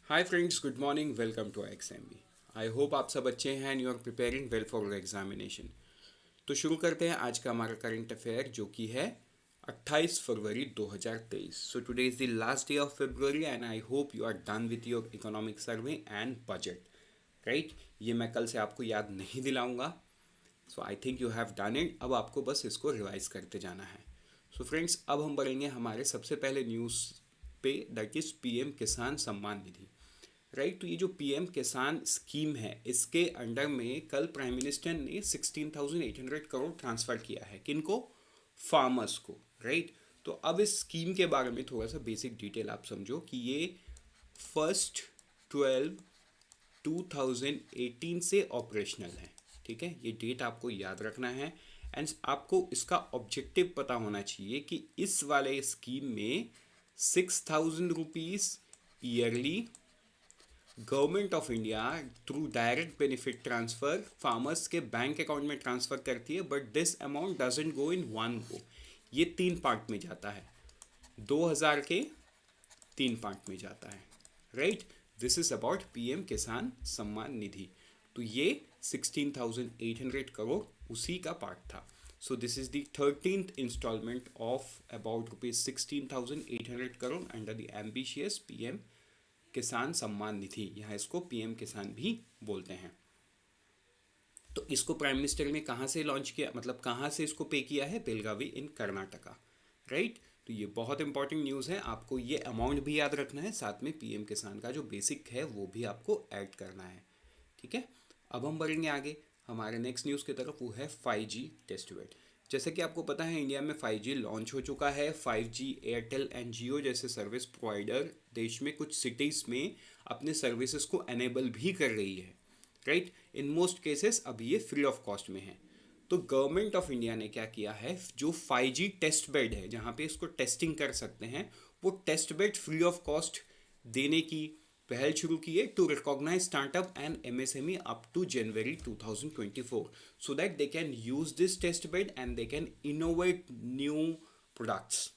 Hi friends, good morning. Welcome to XMB। I hope आप सब अच्छे हैं and you are preparing well for examination. तो शुरू करते हैं आज का हमारा करंट अफेयर, जो कि है 28 फरवरी 2023। So today is the last day of February and I hope you are done with your economic survey and budget. Right, ये मैं कल से आपको याद नहीं दिलाऊंगा। So I think you have done it. अब आपको बस इसको रिवाइज करते जाना है। सो फ्रेंड्स, अब हम बढ़ेंगे हमारे सबसे पहले न्यूज़ पे, that is PM Kisan Samman Nidhi. Right, तो ये जो पीएम किसान स्कीम है, इसके अंडर में कल प्राइम मिनिस्टर ने 16,800 करोड़ ट्रांसफ़र किया है। किनको? फार्मर्स को। राइट, तो अब इस स्कीम के बारे में थोड़ा सा बेसिक डिटेल आप समझो कि ये 1 12 2018 से ऑपरेशनल है। ठीक है, ये डेट आपको याद रखना है। एंड आपको इसका ऑब्जेक्टिव पता होना चाहिए कि इस वाले स्कीम में 6,000 rupees yearly government of India through direct benefit transfer farmers के बैंक अकाउंट में ट्रांसफ़र करती है, but this amount doesn't go in one go. ये 3 पार्ट में जाता है। 2,000 के 3 पार्ट में जाता है। Right, this is about PM Kisan Samman निधि। तो ये 16,800 करोड़ उसी का पार्ट था। So this is the 13th instalment of about rupees 16,800 crore under the ambitious PM Kisan Samman निधि। यहाँ इसको पीएम किसान भी बोलते हैं। तो इसको प्राइम मिनिस्टर ने कहाँ से लॉन्च किया, मतलब कहाँ से इसको पे किया है? बेलगावी इन कर्नाटका। राइट, तो ये बहुत इंपॉर्टेंट न्यूज़ है। आपको ये अमाउंट भी याद रखना है, साथ में पीएम किसान का जो बेसिक है वो भी आपको ऐड करना है। ठीक है, अब हम बढ़ेंगे आगे हमारे नेक्स्ट न्यूज़ की तरफ, वो है 5G टेस्ट बेड। जैसे कि आपको पता है, इंडिया में 5G लॉन्च हो चुका है। 5G एयरटेल एंड जियो जैसे सर्विस प्रोवाइडर देश में कुछ सिटीज़ में अपने सर्विसेज को एनेबल भी कर रही है। राइट, इन मोस्ट केसेस अब ये फ्री ऑफ कॉस्ट में है। तो गवर्नमेंट ऑफ इंडिया ने क्या किया है, जो 5G टेस्ट बेड है जहाँ पे इसको टेस्टिंग कर सकते हैं, वो test bed free of cost देने की पहल शुरू की है to recognise startup and MSME up to January 2024, so that they can use this test bed and they can innovate new products.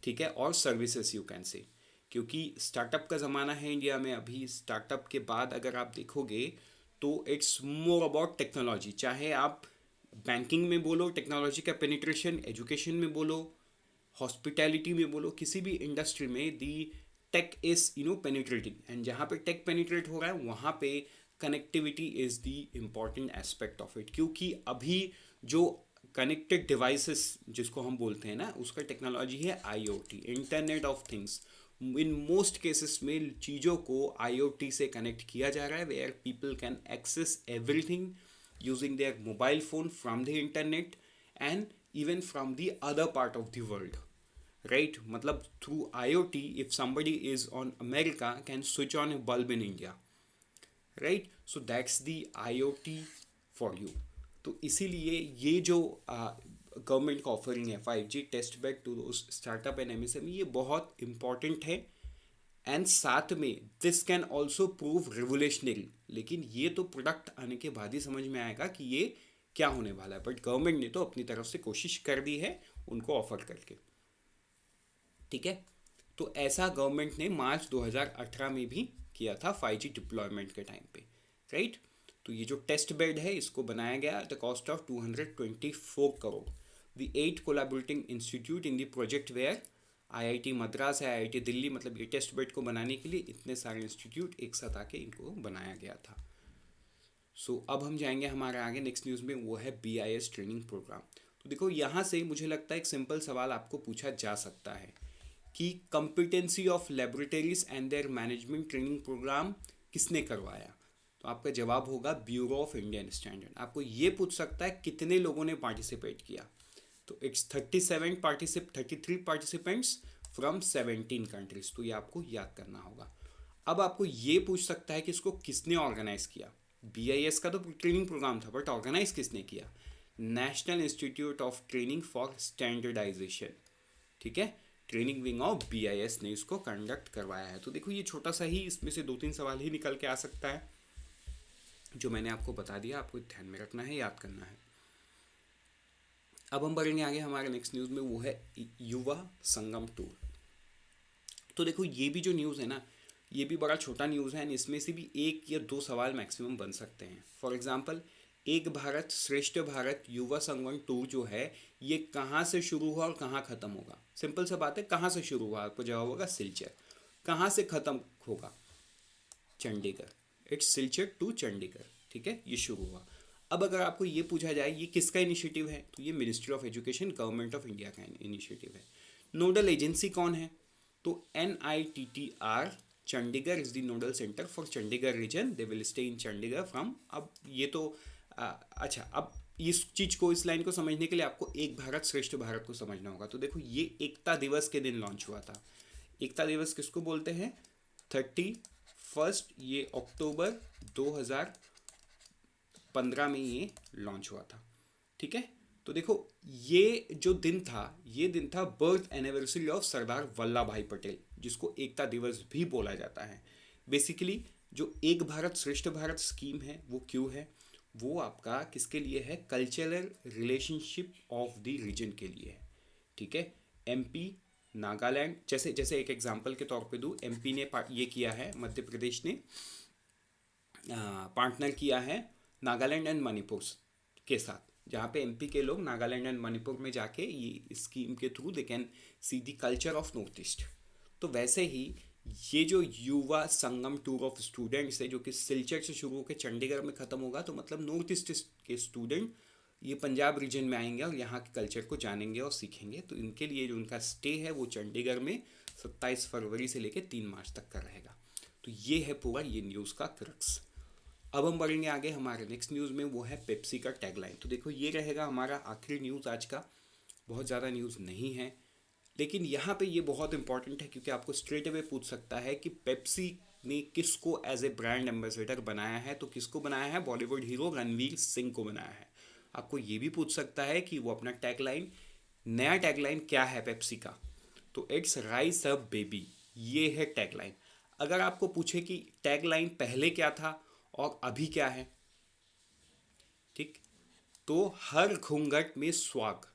ठीक है, और सर्विसेज यू कैन से, क्योंकि स्टार्टअप का ज़माना है इंडिया में अभी। स्टार्टअप के बाद अगर आप देखोगे तो इट्स मोर अबाउट टेक्नोलॉजी। चाहे आप बैंकिंग में बोलो टेक्नोलॉजी का पेनिट्रेशन, एजुकेशन में बोलो, हॉस्पिटैलिटी में बोलो, किसी भी इंडस्ट्री में दी टेक इज पेनिट्रेटिंग। एंड जहाँ पे टेक पेनिट्रेट हो रहा है वहाँ पे connectivity is the important aspect of it, क्योंकि अभी जो कनेक्टेड डिवाइसेस जिसको हम बोलते हैं ना, उसका टेक्नोलॉजी है IoT, internet of things. In most cases में चीज़ों को IoT से कनेक्ट किया जा रहा है, where people can access everything using their mobile phone from the internet and even from the other part of the world. Right, मतलब through IoT if somebody is on America can switch on a bulb in India. Right, so that's the IoT for you. तो इसीलिए ये जो government का offering है 5G test bed to startup and MSME, ये बहुत important है। And साथ में this can also prove revolutionary. लेकिन ये तो प्रोडक्ट आने के बाद ही समझ में आएगा कि ये क्या होने वाला है, बट गवर्नमेंट ने तो अपनी तरफ से कोशिश कर दी है उनको ऑफर करके। ठीक है, तो ऐसा गवर्नमेंट ने मार्च 2018 में भी किया था 5G डिप्लॉयमेंट के टाइम पे। राइट, तो ये जो टेस्ट बेड है इसको बनाया गया at the cost of 224 crore. The 8 collaborating institute in the project where IIT Madras है, IIT दिल्ली, मतलब ये टेस्ट बेड को बनाने के लिए इतने सारे इंस्टीट्यूट एक साथ आके इनको बनाया गया था। अब हम जाएंगे हमारे आगे नेक्स्ट न्यूज़ में, वो है BIS ट्रेनिंग प्रोग्राम। तो देखो, यहाँ से मुझे लगता है एक सिंपल सवाल आपको पूछा जा सकता है कि competency of laboratories and their management training programme किसने करवाया? तो आपका जवाब होगा ब्यूरो ऑफ इंडियन स्टैंडर्ड। आपको ये पूछ सकता है कितने लोगों ने पार्टिसिपेट किया, तो इट्स 33 पार्टिसिपेंट्स फ्रॉम 17 कंट्रीज। तो ये आपको याद करना होगा। अब आपको ये पूछ सकता है कि इसको किसने ऑर्गेनाइज किया। BIS का तो ट्रेनिंग प्रोग्राम था, बट ऑर्गेनाइज किसने किया? National Institute of Training for Standardisation. ठीक है, ट्रेनिंग विंग ऑफ BIS ने इसको कंडक्ट करवाया है। तो देखो, ये छोटा सा ही, इसमें से 2-3 सवाल ही निकल के आ सकता है जो मैंने आपको बता दिया, आपको ध्यान में रखना है, याद करना है। अब हम बढ़ेंगे आगे हमारे नेक्स्ट न्यूज़ में, वो है युवा संगम टूर। तो देखो, ये भी जो न्यूज़ है ना, ये भी बड़ा छोटा न्यूज़ है एंड इसमें से भी एक या दो सवाल मैक्सिमम बन सकते हैं। फॉर एग्जांपल, एक भारत श्रेष्ठ भारत युवा संगम टूर जो है ये कहाँ से शुरू हुआ और कहाँ ख़त्म होगा? सिंपल सा बात है, कहाँ से शुरू हुआ? आपको जवाब होगा सिलचर। कहाँ से ख़त्म होगा? चंडीगढ़। इट्स सिलचर टू चंडीगढ़, ठीक है, ये शुरू हुआ। अब अगर आपको ये पूछा जाए ये किसका इनिशिएटिव है, तो ये Ministry of Education Government of India का इनिशिएटिव है। नोडल एजेंसी कौन है? तो NITTR Chandigarh is the nodal centre for Chandigarh region. They will stay in Chandigarh from. अब ये तो अच्छा, अब इस चीज़ को, इस लाइन को समझने के लिए आपको एक भारत श्रेष्ठ भारत को समझना होगा। तो देखो ये एकता दिवस के दिन लॉन्च हुआ था। एकता दिवस किसको बोलते हैं? 31 ये अक्टूबर 2015 में ये लॉन्च हुआ था, ठीक है। तो देखो ये जो दिन था, ये दिन था birth anniversary of Sardar Vallabh भाई पटेल, जिसको एकता दिवस भी बोला जाता है। बेसिकली जो एक भारत श्रेष्ठ भारत स्कीम है वो क्यों है? वो आपका किसके लिए है? Cultural relationship of the region के लिए है, ठीक है। MP नागालैंड, जैसे जैसे एक एग्जांपल के तौर पे दूँ, MP ने ये किया है, मध्य प्रदेश ने पार्टनर किया है नागालैंड एंड मणिपुर के साथ, जहाँ पे MP के लोग नागालैंड एंड मणिपुर में जाके ये स्कीम के through they can see the culture of north east. तो वैसे ही ये जो Yuva Sangam tour of students है जो कि सिलचर से शुरू होकर चंडीगढ़ में ख़त्म होगा, तो मतलब नॉर्थ ईस्ट के स्टूडेंट ये पंजाब रीजन में आएंगे और यहाँ के कल्चर को जानेंगे और सीखेंगे। तो इनके लिए जो उनका स्टे है वो चंडीगढ़ में 27 फरवरी से लेकर 3 मार्च तक का रहेगा। तो ये है पूरा ये न्यूज़ का क्रक्स। अब हम बढ़ेंगे आगे हमारे नेक्स्ट न्यूज़ में, वो है पेप्सी का टैगलाइन। तो देखो ये रहेगा हमारा आखिरी न्यूज़ आज का। बहुत ज़्यादा न्यूज़ नहीं है, लेकिन यहाँ पे ये बहुत इंपॉर्टेंट है क्योंकि आपको स्ट्रेट अवे पूछ सकता है कि पेप्सी ने किसको एज ए ब्रांड एम्बेसडर बनाया है। तो किसको बनाया है? बॉलीवुड हीरो रणवीर सिंह को बनाया है। आपको ये भी पूछ सकता है कि वो अपना टैगलाइन, नया टैगलाइन क्या है पेप्सी का? तो इट्स राइज अप बेबी, ये है टैगलाइन। अगर आपको पूछे कि टैगलाइन पहले क्या था और अभी क्या है, ठीक, तो हर घूंघट में स्वाग,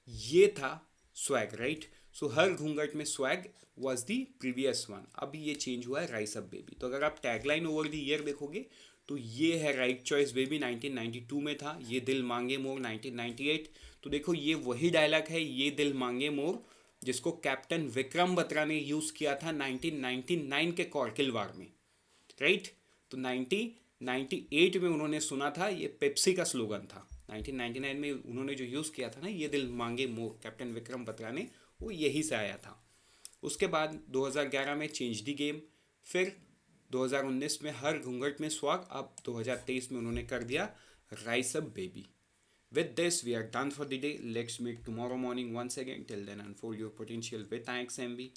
ये था स्वैग, राइट। सो हर घूंघट में swag was the previous one, अभी ये चेंज हुआ है राइस अप बेबी। तो अगर आप टैगलाइन ओवर द ईयर देखोगे तो ये है राइट चॉइस बेबी 1992 में था, ये दिल मांगे मोर 1998। तो देखो ये वही डायलॉग है, ये दिल मांगे मोर, जिसको कैप्टन विक्रम बत्रा ने यूज़ किया था 1999 के कॉर्किल वार में, राइट। तो 1998 में उन्होंने सुना था, ये पेप्सी का स्लोगन था। 1999 में उन्होंने जो यूज़ किया था ना, ये दिल मांगे मोर, कैप्टन विक्रम बत्रा ने, वो यही से आया था। उसके बाद 2011 में चेंज दी गेम, फिर 2019 में हर घूंघट में स्वाग, अब 2023 में उन्होंने कर दिया rice up baby. With this, we are done for the day. Let's meet tomorrow morning once again. Till then, unfold your potential with IXMB.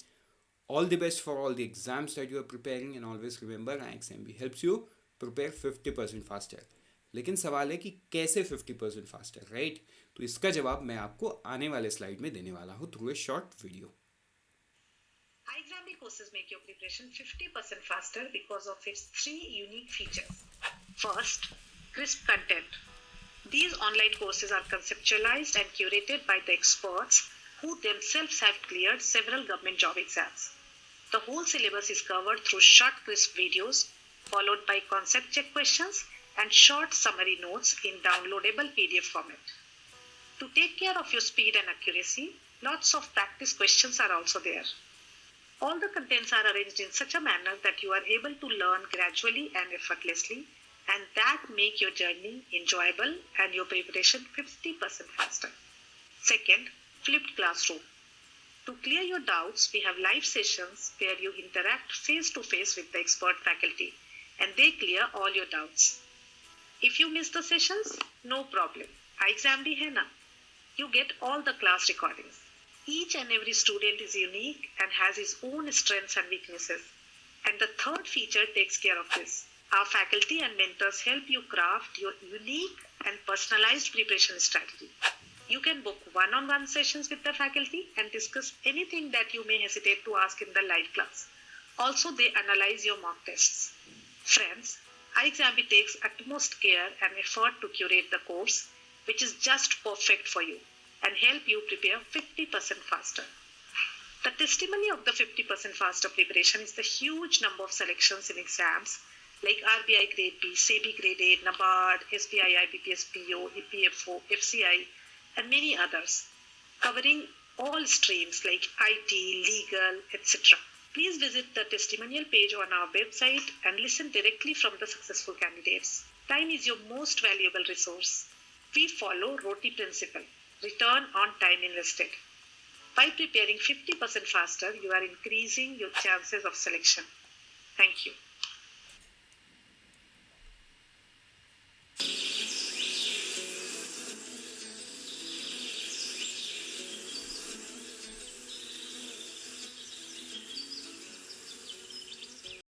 All the best for all the exams that you are preparing, and always remember IXMB helps you prepare 50% faster. लेकिन सवाल है कि कैसे 50% faster, right? तो इसका जवाब मैं आपको आने वाले स्लाइड में देने वाला हूँ through a short video. iXambi courses make your preparation 50% faster because of its 3 unique features. First, crisp content. These online courses are conceptualized and curated by the experts who themselves have cleared several government job exams. The whole syllabus is covered through short, crisp videos, followed by concept check questions and short summary notes in downloadable PDF format. To take care of your speed and accuracy, lots of practice questions are also there. All the contents are arranged in such a manner that you are able to learn gradually and effortlessly, and that make your journey enjoyable and your preparation 50% faster. Second, flipped classroom. To clear your doubts, we have live sessions where you interact face to face with the expert faculty and they clear all your doubts. If you miss the sessions, no problem. iXambi hai na? You get all the class recordings. Each and every student is unique and has his own strengths and weaknesses. And the third feature takes care of this. Our faculty and mentors help you craft your unique and personalized preparation strategy. You can book one-on-one sessions with the faculty and discuss anything that you may hesitate to ask in the live class. Also, they analyze your mock tests. Friends, iXambi takes utmost care and effort to curate the course, which is just perfect for you, and help you prepare 50% faster. The testimony of the 50% faster preparation is the huge number of selections in exams like RBI Grade B, SEBI Grade A, NABARD, SBI, IBPS, PO, EPFO, FCI, and many others, covering all streams like IT, legal, etc. Please visit the testimonial page on our website and listen directly from the successful candidates. Time is your most valuable resource. We follow ROTI principle, return on time invested. By preparing 50% faster, you are increasing your chances of selection. Thank you.